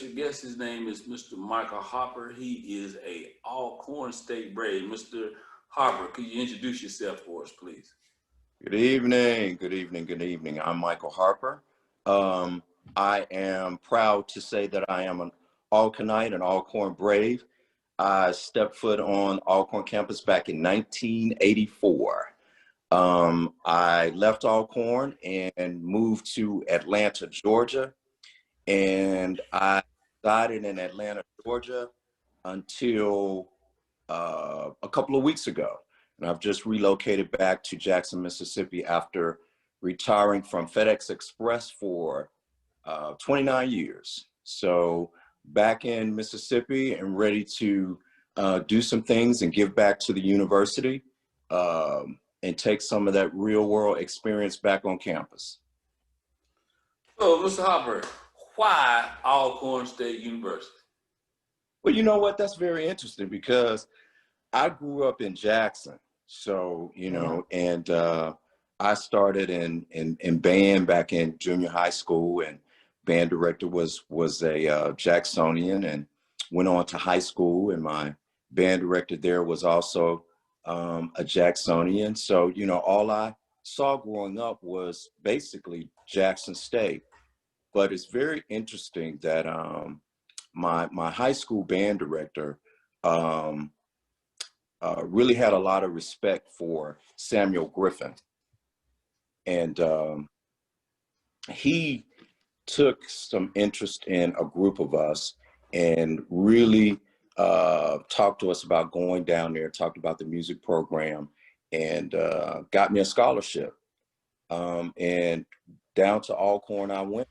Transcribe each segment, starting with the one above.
special guest. His name is Mr. Michael Harper. He is a Alcorn State Brave. Mr. Harper, could you introduce yourself for us, please? Good evening, good evening, good evening. I'm Michael Harper. I am proud to say that I am an Alcornite, an Alcorn Brave. I stepped foot on Alcorn campus back in 1984. I left Alcorn and moved to Atlanta, Georgia. And I resided in Atlanta, Georgia until a couple of weeks ago. And I've just relocated back to Jackson, Mississippi after retiring from FedEx Express for 29 years. So back in Mississippi and ready to do some things and give back to the university and take some of that real world experience back on campus. So, Mr. Harper, why Alcorn State University? Well, you know what? That's very interesting because I grew up in Jackson. So, and I started in band back in junior high school, and band director was a Jacksonian, and went on to high school, and my band director there was also a Jacksonian. So, all I saw growing up was basically Jackson State. But it's very interesting that my high school band director really had a lot of respect for Samuel Griffin. And he took some interest in a group of us and really talked to us about going down there, talked about the music program, and got me a scholarship. And down to Alcorn I went,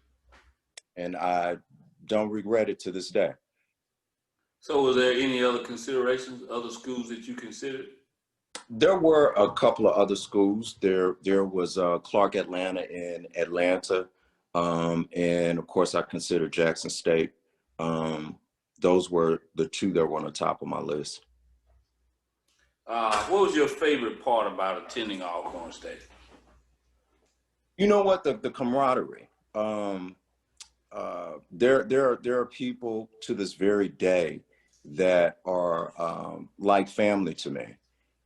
and I don't regret it to this day. So was there any other considerations, other schools that you considered? There were a couple of other schools. There was Clark Atlanta in Atlanta. And of course I considered Jackson State. Those were the two that were on the top of my list. What was your favorite part about attending Alcorn State? You know what, the camaraderie. There are people to this very day that are like family to me.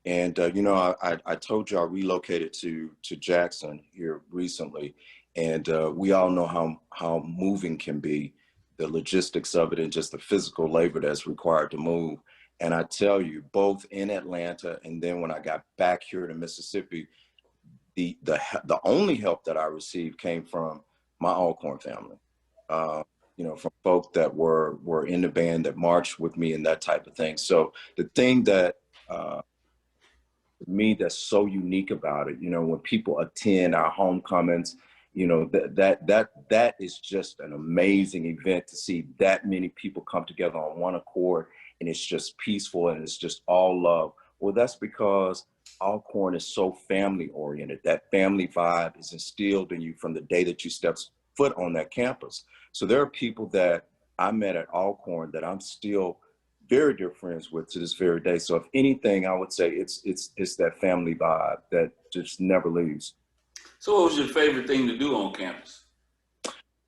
And I told you I relocated to Jackson here recently, and we all know how moving can be, the logistics of it and just the physical labor that's required to move. And I tell you, both in Atlanta and then when I got back here to Mississippi, the only help that I received came from my Alcorn family. From folk that were in the band that marched with me and that type of thing. So the thing that me that's so unique about it, when people attend our homecomings, that is just an amazing event to see that many people come together on one accord, and it's just peaceful and it's just all love. Well, that's because Alcorn is so family oriented. That family vibe is instilled in you from the day that you step foot on that campus. So there are people that I met at Alcorn that I'm still very dear friends with to this very day. So if anything, I would say it's that family vibe that just never leaves. So what was your favorite thing to do on campus?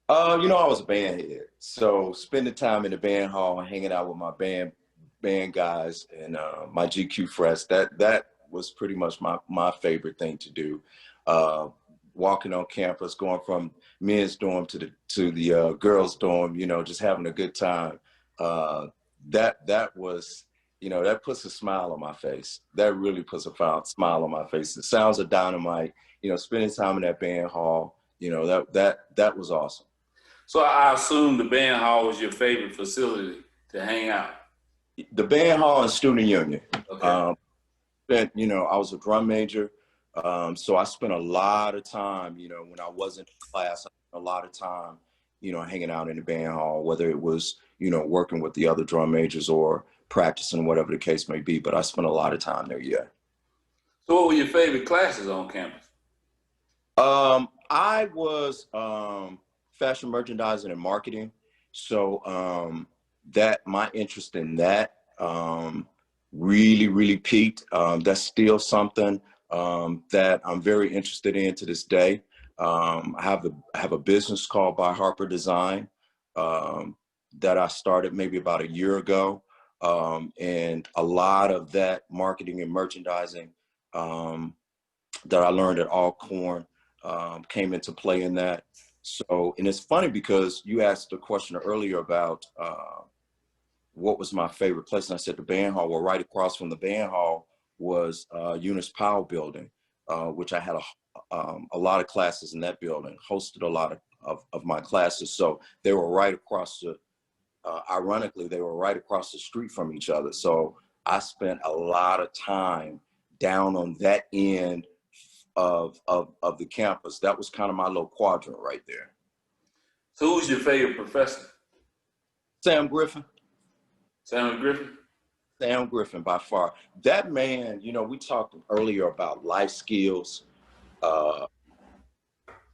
I was a band head. So spending time in the band hall and hanging out with my band guys and my GQ Fresh, that was pretty much my favorite thing to do. Walking on campus, going from men's dorm to the girls' dorm, just having a good time. That was, that puts a smile on my face. That really puts a smile on my face. The sounds of dynamite, spending time in that band hall, that was awesome. So I assume the band hall was your favorite facility to hang out. The band hall and student union. Okay. I was a drum major. So I spent a lot of time, when I wasn't in class, I spent a lot of time, hanging out in the band hall, whether it was, working with the other drum majors or practicing, whatever the case may be. But I spent a lot of time there, yeah. So what were your favorite classes on campus? I was fashion merchandising and marketing. So that my interest in that really, really peaked. That's still something that I'm very interested in to this day. I have a business called by Harper Design. that I started maybe about a year ago. And a lot of that marketing and merchandising that I learned at Alcorn came into play in that. So, and it's funny because you asked a question earlier about what was my favorite place, and I said the band hall. Well, right across from the band hall was Eunice Powell building, which I had a lot of classes in that building, hosted a lot of my classes. So they were right across the, ironically, they were right across the street from each other. So I spent a lot of time down on that end of the campus. That was kind of my little quadrant right there. So who's your favorite professor? Sam Griffin. Sam Griffin? Sam Griffin, by far. That man, you know, we talked earlier about life skills. Uh,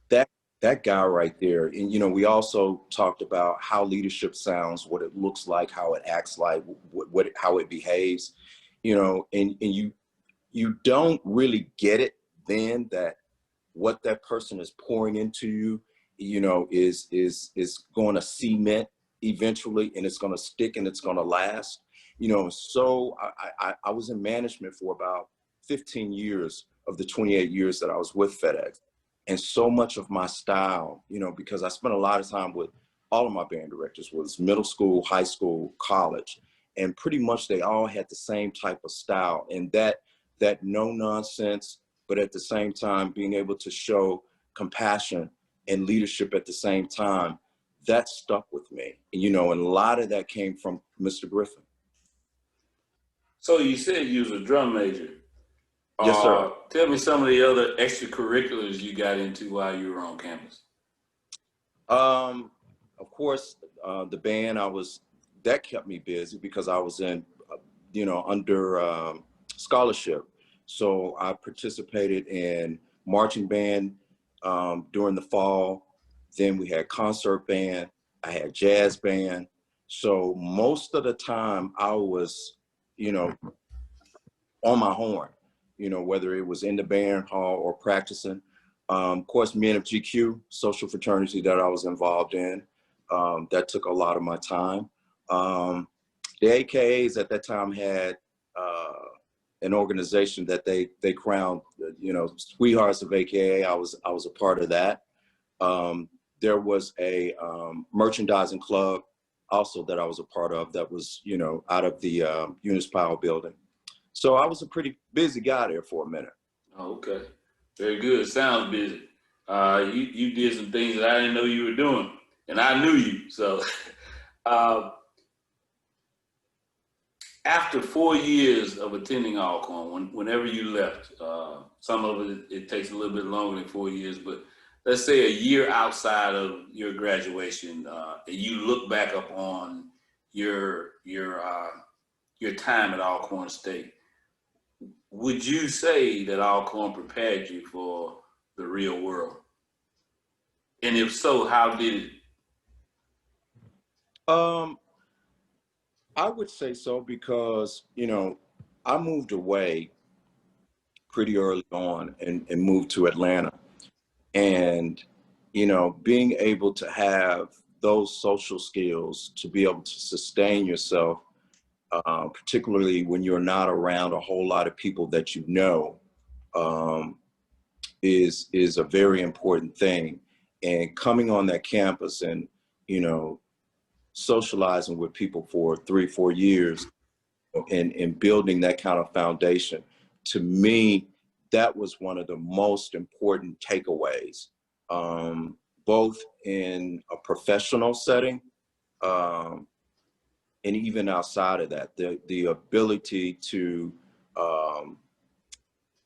that that guy right there, and you know, we also talked about how leadership sounds, what it looks like, how it acts like, how it behaves, you know, and you don't really get it then that what that person is pouring into you, you know, is going to cement eventually, and it's going to stick and it's going to last. You know, so I was in management for about 15 years of the 28 years that I was with FedEx. And so much of my style, you know, because I spent a lot of time with all of my band directors, was middle school, high school, college, and pretty much they all had the same type of style, and that no nonsense, but at the same time being able to show compassion and leadership at the same time, that stuck with me. And, you know, and a lot of that came from Mr. Griffin. So you said you was a drum major. Yes, sir. Tell me some of the other extracurriculars you got into while you were on campus. Of course, the band that kept me busy because I was in, you know, under scholarship. So I participated in marching band during the fall. Then we had concert band. I had jazz band. So most of the time I was, you know, on my horn, you know, whether it was in the band hall or practicing. Of course, Men of GQ, social fraternity that I was involved in, that took a lot of my time. The AKAs at that time had an organization that they crowned, you know, Sweethearts of AKA. I was a part of that. There was a merchandising club also that I was a part of that was, you know, out of the Eunice Powell building. So I was a pretty busy guy there for a minute. Okay, very good. Sounds busy. You did some things that I didn't know you were doing, and I knew you. So after 4 years of attending Alcorn, whenever you left, some of it takes a little bit longer than 4 years, but let's say a year outside of your graduation, and you look back up on your time at Alcorn State. Would you say that Alcorn prepared you for the real world? And if so, how did it? Um, I would say so because, you know, I moved away pretty early on and moved to Atlanta. And, you know, being able to have those social skills to be able to sustain yourself, particularly when you're not around a whole lot of people that you know, um, is a very important thing. And coming on that campus and, you know, socializing with people for 3-4 years and building that kind of foundation, to me, that was one of the most important takeaways, both in a professional setting um, and even outside of that, the ability to um,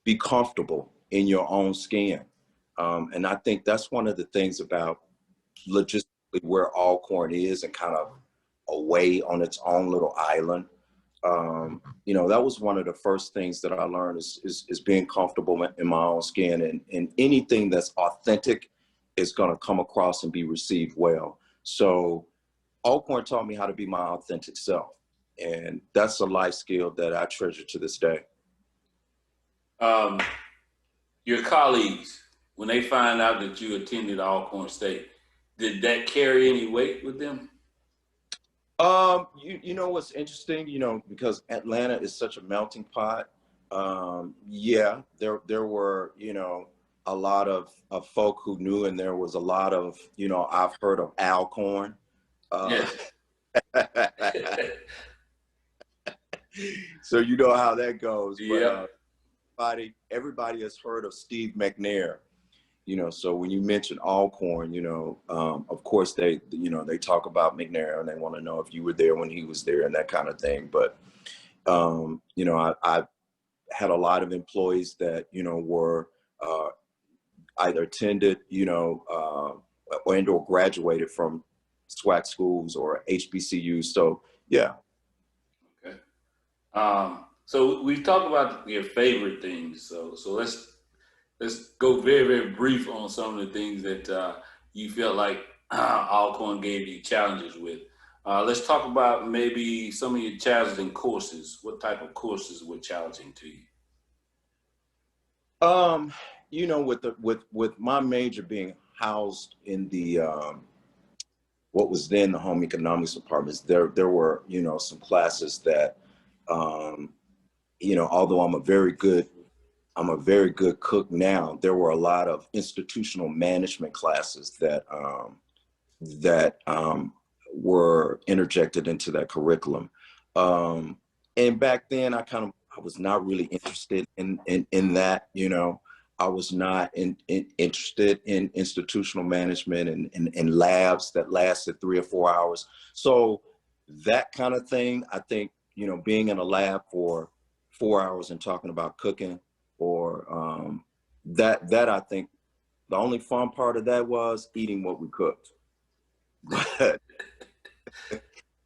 be comfortable in your own skin. And I think that's one of the things about logistically where Alcorn is and kind of away on its own little island. You know, that was one of the first things that I learned is being comfortable in my own skin, and anything that's authentic is going to come across and be received well. So Alcorn taught me how to be my authentic self. And that's a life skill that I treasure to this day. Um, your colleagues, when they find out that you attended Alcorn State, did that carry any weight with them? You know what's interesting, because Atlanta is such a melting pot. Yeah, there were, a lot of folk who knew, and there was a lot of, I've heard of Alcorn. Uh, Yes. so you know how that goes. But Yep. everybody has heard of Steve McNair. So when you mention Alcorn, of course they talk about McNair and they want to know if you were there when he was there and that kind of thing. But I had a lot of employees that were uh, either attended, or graduated from SWAC schools or HBCUs. So yeah. Okay. So we talked about your favorite things. So let's go very, very brief on some of the things that you felt like Alcorn gave you challenges with. Let's talk about maybe some of your challenges in courses. What type of courses were challenging to you? Um, with my major being housed in the what was then the home economics departments, there were some classes that although I'm a very good cook now, there were a lot of institutional management classes that were interjected into that curriculum. Um, and back then, I was not really interested in that. I was not interested in institutional management and labs that lasted 3 or 4 hours. So that kind of thing, I think, being in a lab for 4 hours and talking about cooking, or that I think the only fun part of that was eating what we cooked. But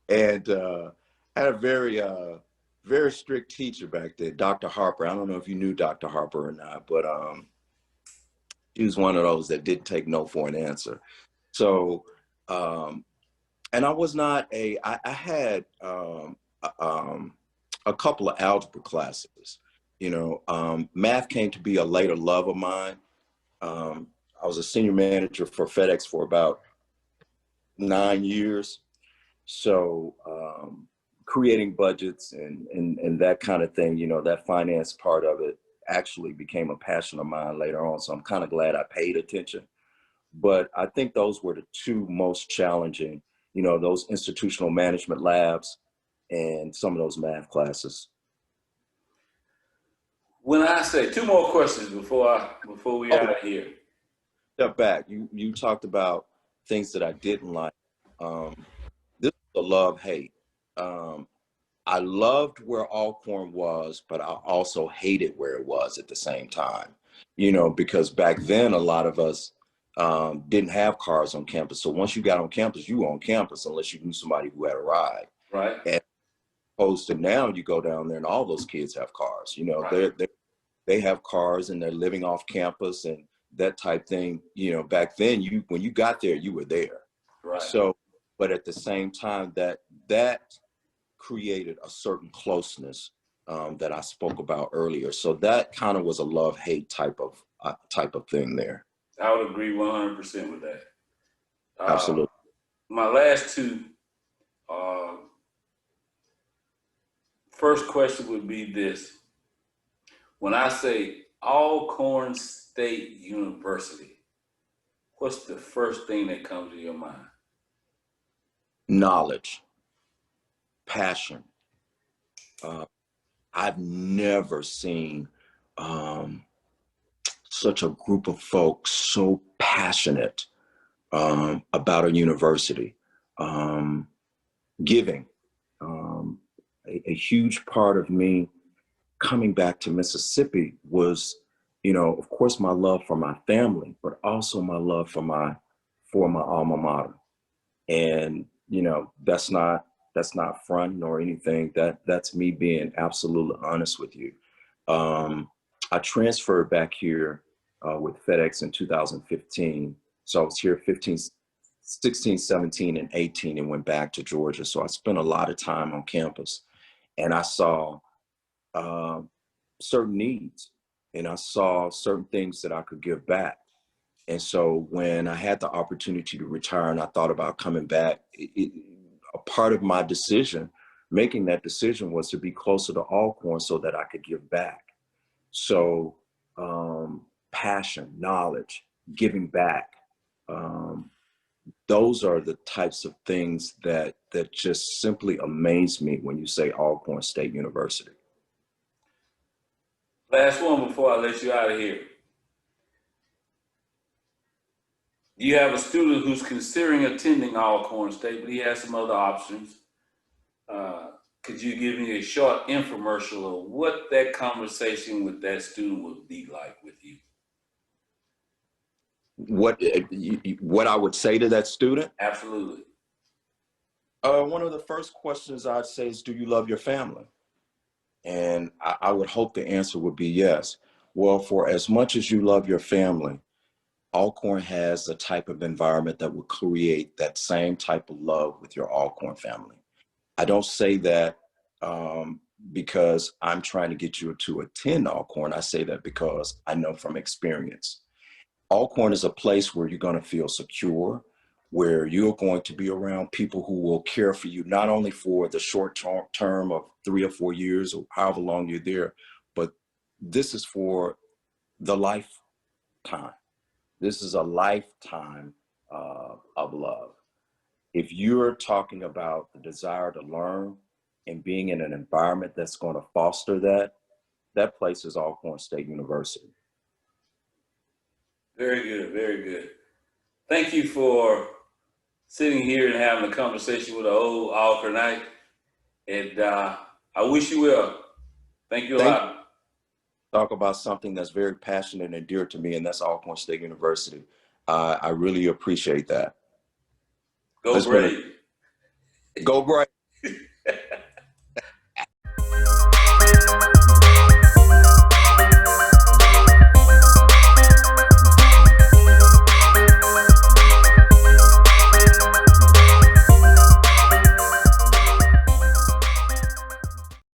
and had a very strict teacher back then, Dr. Harper. I don't know if you knew Dr. Harper or not, but he was one of those that didn't take no for an answer. So um, and I was not I had a couple of algebra classes. Math came to be a later love of mine. um, I was a senior manager for FedEx for about 9 years. So creating budgets and that kind of thing, that finance part of it actually became a passion of mine later on. So I'm kind of glad I paid attention. But I think those were the two most challenging, those institutional management labs and some of those math classes. When I say two more questions before we Oh, out of here. step back. You talked about things that I didn't like. Um, this is a love hate. Um, I loved where Alcorn was, but I also hated where it was at the same time. Because back then a lot of us didn't have cars on campus. So once you got on campus, you were on campus unless you knew somebody who had a ride. Right. And opposed to now, you go down there and all those kids have cars. Right. They have cars and they're living off campus and that type thing. Back then, when you got there, you were there. Right. So, but at the same time, that created a certain closeness that I spoke about earlier. So that kind of was a love-hate type of thing there. I would agree 100% with that. Uh, Absolutely. my last two. Uh, First question would be this: when I say Alcorn State University, what's the first thing that comes to your mind? Knowledge, passion. Uh, I've never seen um, such a group of folks so passionate about a university. Um, Giving. A huge part of me coming back to Mississippi was, of course, my love for my family, but also my love for my alma mater. And that's not front nor anything. That's me being absolutely honest with you. Um, I transferred back here with FedEx in 2015. So I was here 15, 16, 17, and 18, and went back to Georgia. So I spent a lot of time on campus, and I saw uh, certain needs, and I saw certain things that I could give back. And so when I had the opportunity to retire and I thought about coming back, a part of my decision, making that decision, was to be closer to Alcorn so that I could give back. So passion, knowledge, giving back. Those are the types of things that just simply amaze me when you say Alcorn State University. Last one before I let you out of here. You have a student who's considering attending Alcorn State, but he has some other options. Could you give me a short infomercial of what that conversation with that student would be like with you? What I would say to that student? Absolutely. One of the first questions I'd say is, do you love your family? And I would hope the answer would be yes. Well, for as much as you love your family, Alcorn has a type of environment that will create that same type of love with your Alcorn family. I don't say that because I'm trying to get you to attend Alcorn. I say that because I know from experience. Alcorn is a place where you're going to feel secure, where you're going to be around people who will care for you, not only for the short term of 3 or 4 years or however long you're there, but this is for the lifetime. This is a lifetime of love. If you're talking about the desire to learn and being in an environment that's going to foster that, that place is Alcorn State University. Very good, very good. Thank you for sitting here and having a conversation with an old Alcornite. And I wish you well. Thank you a lot. Talk about something that's very passionate and dear to me, and that's Alcorn State University. I really appreciate that. Go Brave. Go Brave.